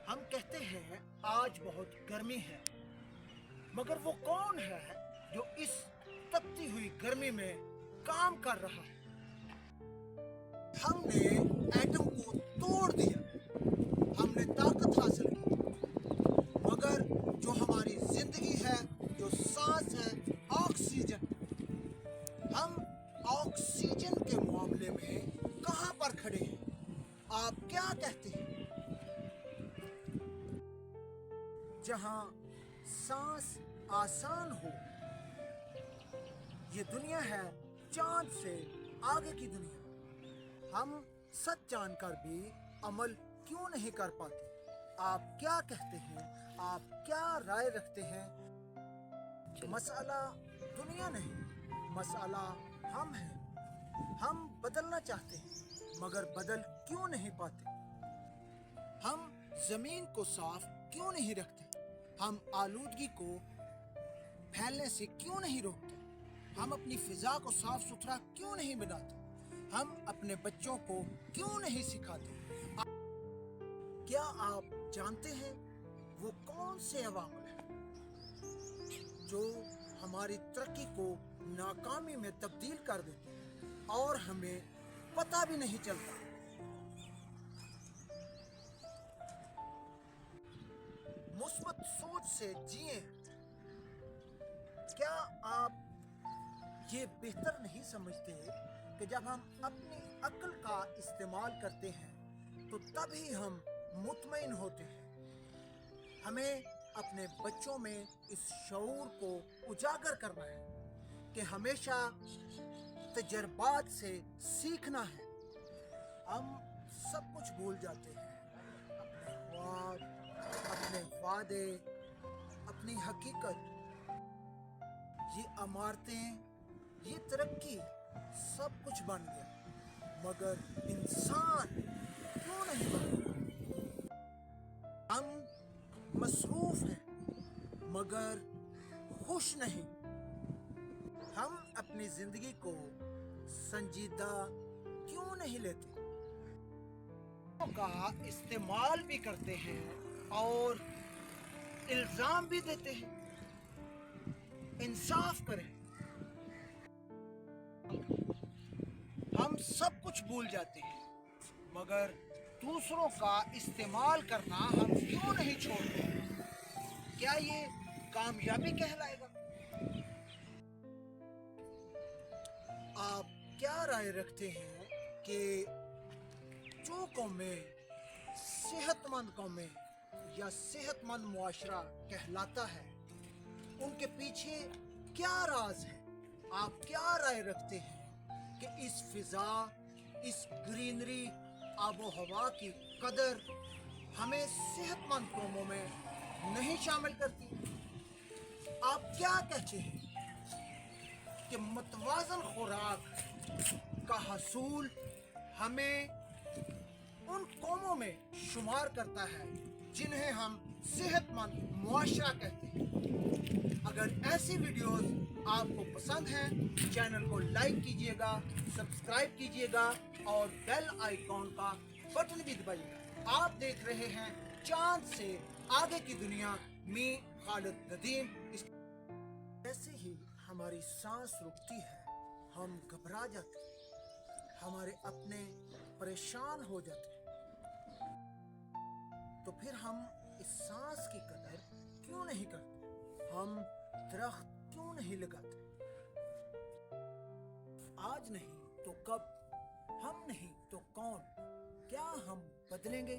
हम कहते हैं आज बहुत गर्मी है, मगर वो कौन है जो इस तपती हुई गर्मी में काम कर रहा है? हमने एटम को तोड़ दिया, हमने ताकत हासिल की, मगर जो हमारी जिंदगी है, जो सांस है, ऑक्सीजन, हम ऑक्सीजन के मामले में कहां पर खड़े हैं? आप क्या कहते हैं? जहां सांस आसान हो, ये दुनिया है चांद से आगे की दुनिया। हम सच जानकर भी अमल क्यों नहीं कर पाते? आप क्या कहते हैं? आप क्या राय रखते हैं? मसाला दुनिया नहीं, मसाला हम हैं। हम बदलना चाहते हैं, मगर बदल क्यों नहीं पाते? हम जमीन को साफ क्यों नहीं रखते? हम आलूदगी को फैलने से क्यों नहीं रोकते? हम अपनी फिजा को साफ सुथरा क्यों नहीं बनाते? हम अपने बच्चों को क्यों नहीं सिखाते? क्या आप जानते हैं वो कौन से अवामिल हैं जो हमारी तरक्की को नाकामी में तब्दील कर देते हैं और हमें पता भी नहीं चलता? मुस्बत सोच से जिए। क्या आप ये बेहतर नहीं समझते कि जब हम अपनी अक्ल का इस्तेमाल करते हैं तो तभी हम मुतमईन होते हैं? हमें अपने बच्चों में इस शऊर को उजागर करना है कि हमेशा तजर्बात से सीखना है। हम सब कुछ भूल जाते हैं, अपने ख्वाब, अपने वादे, अपनी हकीकत, ये इमारतें, ये तरक्की, सब कुछ बन गया, मगर इंसान क्यों नहीं बना? हम मसरूफ हैं, मगर खुश नहीं। हम अपनी जिंदगी को संजीदा क्यों नहीं लेते? का इस्तेमाल भी करते हैं और इल्जाम भी देते हैं। इंसाफ करें। हम सब कुछ भूल जाते हैं, मगर दूसरों का इस्तेमाल करना हम क्यों नहीं छोड़ते? क्या ये कामयाबी कहलाएगा? आप क्या राय रखते हैं कि जो कौमें सेहतमंद कौमें या सेहतमंद मुआशरा कहलाता है, उनके पीछे क्या राज है? आप क्या राय रखते हैं कि इस फिजा, इस ग्रीनरी, आबो हवा की कदर हमें सेहतमंद कौमों में नहीं शामिल करती? आप क्या कहते हैं कि मुतवाज़न खुराक का हसूल हमें उन कौमों में शुमार करता है जिन्हें हम सेहतमंद मुआशरा कहते हैं? अगर ऐसी वीडियोस आपको पसंद हैं, चैनल को लाइक कीजिएगा, सब्सक्राइब कीजिएगा और बेल आइकॉन का बटन भी दबाइएगा। आप देख रहे हैं चांद से आगे की दुनिया, मी खालिद नदीम। ऐसे ही हमारी सांस रुकती है, हम घबरा जाते हैं, हमारे अपने परेशान हो जाते हैं, तो फिर हम इस सांस की कदर क्यों नहीं करते? हम दरख्त क्यों नहीं लगाते? आज नहीं तो कब, हम नहीं तो कौन? क्या हम बदलेंगे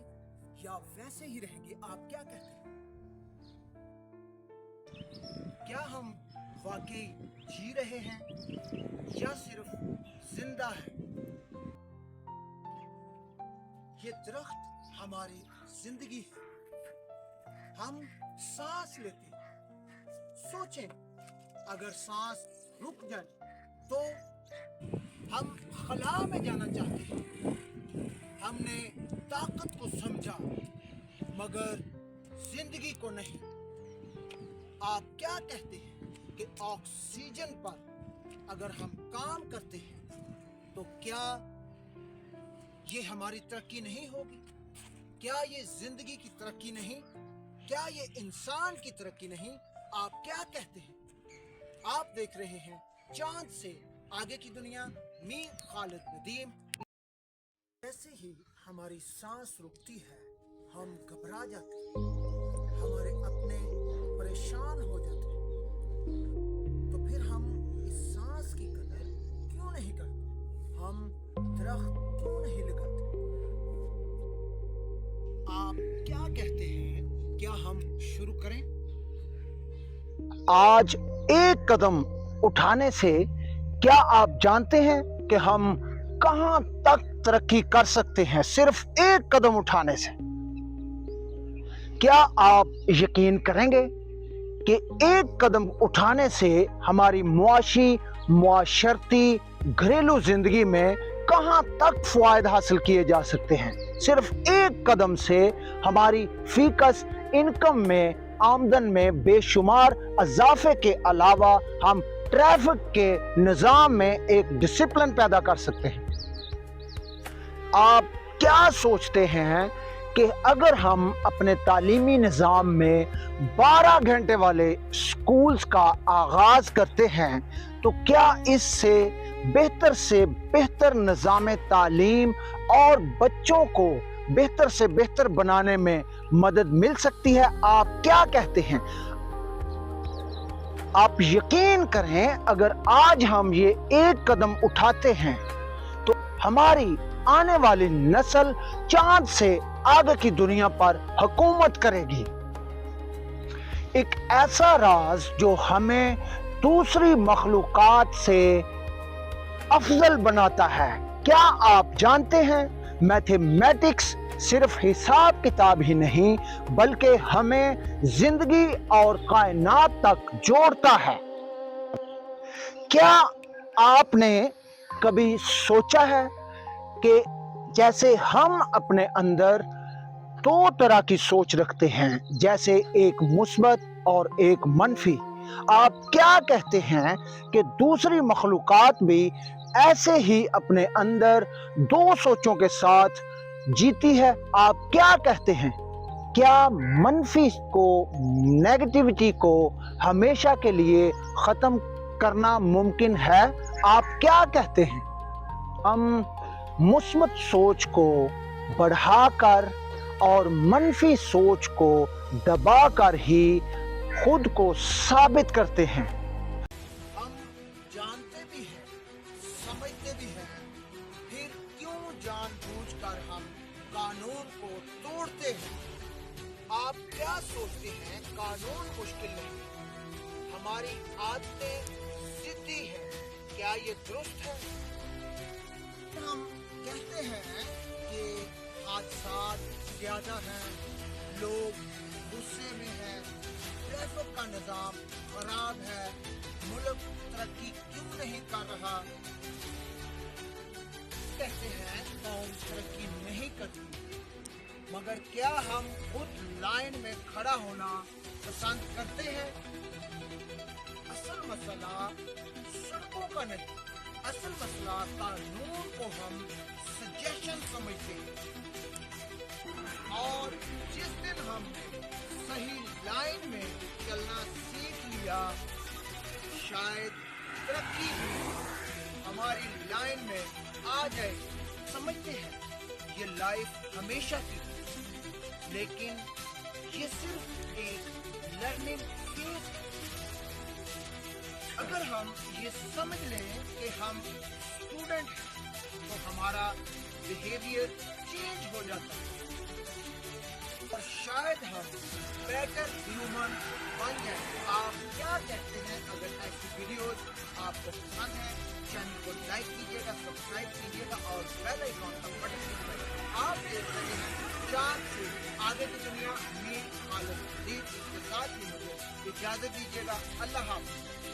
या वैसे ही रहेंगे? आप क्या कहते हैं? क्या हम वाकई जी रहे हैं या सिर्फ जिंदा है? ये दरख्त हमारी जिंदगी है। हम सांस लेते हैं। सोचें, अगर सांस रुक जाए तो हम खला में जाना चाहते हैं। हमने ताकत को समझा, मगर जिंदगी को नहीं। आप क्या कहते हैं कि ऑक्सीजन पर अगर हम काम करते हैं तो क्या ये हमारी तरक्की नहीं होगी? क्या ये जिंदगी की तरक्की नहीं? क्या ये इंसान की तरक्की नहीं? आप क्या कहते हैं? आप देख रहे हैं चांद से आगे की दुनिया, मीर खालिद नदीम। जैसे ही हमारी सांस रुकती है, हम घबरा जाते हैं, हमारे अपने परेशान हो जाते हैं। तो फिर हम इस सांस की कदर क्यों नहीं करते? हम दरख्त क्यों नहीं लगाते? आप क्या कहते हैं? क्या हम शुरू करें? आज एक कदम उठाने से क्या आप जानते हैं कि हम कहां तक तरक्की कर सकते हैं? सिर्फ एक कदम उठाने से। क्या आप यकीन करेंगे कि एक कदम उठाने से हमारी मुआशी, मुआशरती, घरेलू जिंदगी में कहां तक फायदे हासिल किए जा सकते हैं? सिर्फ एक कदम से हमारी फीकस इनकम में, आमदन में बेशुमार इजाफे के अलावा हम ट्रैफिक के निज़ाम में एक डिसिप्लिन पैदा कर सकते हैं। आप क्या सोचते हैं कि अगर हम अपने तालीमी निज़ाम में 12 घंटे वाले स्कूल्स का आगाज़ करते हैं तो क्या इससे बेहतर निज़ाम तालीम और बच्चों को बेहतर से बेहतर बनाने में मदद मिल सकती है? आप क्या कहते हैं? आप यकीन करें, अगर आज हम ये एक कदम उठाते हैं तो हमारी आने वाली नस्ल चांद से आगे की दुनिया पर हुकूमत करेगी। एक ऐसा राज जो हमें दूसरी मखलूकात से अफजल बनाता है। क्या आप जानते हैं, मैथमेटिक्स सिर्फ हिसाब किताब ही नहीं बल्कि हमें जिंदगी और कायनात तक जोड़ता है। क्या आपने कभी सोचा है कि जैसे हम अपने अंदर दो तरह की सोच रखते हैं, जैसे एक मुस्बत और एक मनफी, आप क्या कहते हैं कि दूसरी मखलूकात भी ऐसे ही अपने अंदर दो सोचों के साथ जीती है? आप क्या कहते हैं? क्या मनफी को, नेगेटिविटी को हमेशा के लिए खत्म करना मुमकिन है? आप क्या कहते हैं? हम मुस्बत सोच को बढ़ाकर और मनफी सोच को दबाकर ही खुद को साबित करते हैं। हम जानते भी हैं, समझते भी हैं, फिर क्यों जानबूझकर हम कानून को तोड़ते हैं? आप क्या सोचते हैं कानून मुश्किल नहीं, हमारी आदतें जिद्दी है? क्या ये दुरुस्त है? हम कहते हैं कि हादसात ज्यादा हैं, लोग गुस्से में हैं, ट्रैफिक का निज़ाम खराब है, मुल्क तरक्की क्यों नहीं कर रहा? कहते हैं कौम तरक्की नहीं करती, मगर क्या हम खुद लाइन में खड़ा होना पसंद करते हैं? असल मसला सड़कों का नहीं, असल मसला कानून को हम सजेशन समझते हैं। और जिस दिन हम सही लाइन में चलना सीख लिया, शायद तरक्की हमारी लाइन में आ जाए। समझते हैं ये लाइफ हमेशा की, लेकिन ये सिर्फ एक लर्निंग फेज है। अगर हम ये समझ लें कि हम स्टूडेंट हैं तो हमारा बिहेवियर चेंज हो जाता है और शायद हम बेटर ह्यूमन बन जाए। आप क्या कहते हैं? अगर ऐसी वीडियोस आपको पसंद है, चैनल को लाइक कीजिएगा, सब्सक्राइब कीजिएगा और बेल आइकॉन का बटन दबाइएगा। आप देख रहे हैं चांद से आगे की दुनिया, मीर खालिद नदीम। इसके साथ ही मुझे इजाजत दीजिएगा। अल्लाह हाफ़िज़।